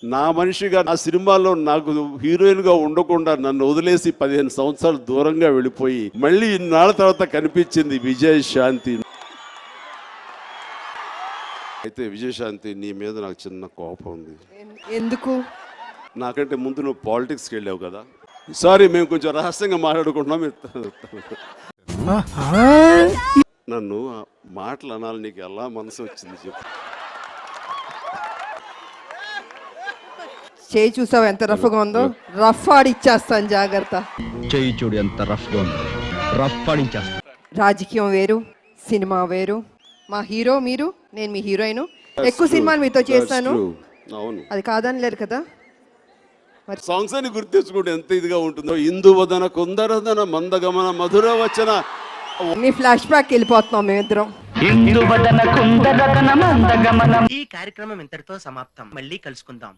నా మనిషిగా నా సినిమాలో నాకు హీరోయిన్గా ఉండకుండా నన్ను వదిలేసి 15 సంవత్సరాలు దూరంగా వెళ్ళిపోయి మళ్ళీ ఇన్నాళ్ళ తర్వాత కనిపించింది విజయశాంతి. అయితే విజయశాంతి, నీ మీద నాకు చిన్న కోపం ఉంది. ఎందుకు? నాకంటే ముందు నువ్వు పాలిటిక్స్కి వెళ్ళావు కదా. సారీ, మేము కొంచెం రహస్యంగా మాట్లాడుకుంటున్నాం. నన్ను ఆ మాటలు అనాలి, నీకు ఎలా మనసు వచ్చింది చెప్పు. చేయి చూసావు ఎంత రఫ్గా ఉందో? రఫ్ ఆడిచ్చేస్తాను, జాగ్రత్త. చేయి చూడు ఎంత రఫ్గా ఉందో, రఫ్ ఆడించేస్తాను. రాజకీయం వేరు, సినిమా వేరు. మా హీరో మీరు, నేను మీ హీరోయిన్. ఎక్కువ సినిమాలు మీతో చేస్తాను, అవును, అది కాదని లేరు కదా. సాంగ్స్ అని గుర్తు తెచ్చుకుంటే ఎంత ఇదిగా ఉంటుందో. ఇందువదన కుందరదన మందగమన మధుర వచన. మీ ఫ్లాష్ బ్యాక్ వెళ్ళిపోతున్నాం మేమిద్దరం. ఈ కార్యక్రమం ఇంతటితో సమాప్తం. మళ్ళీ కలుసుకుందాం.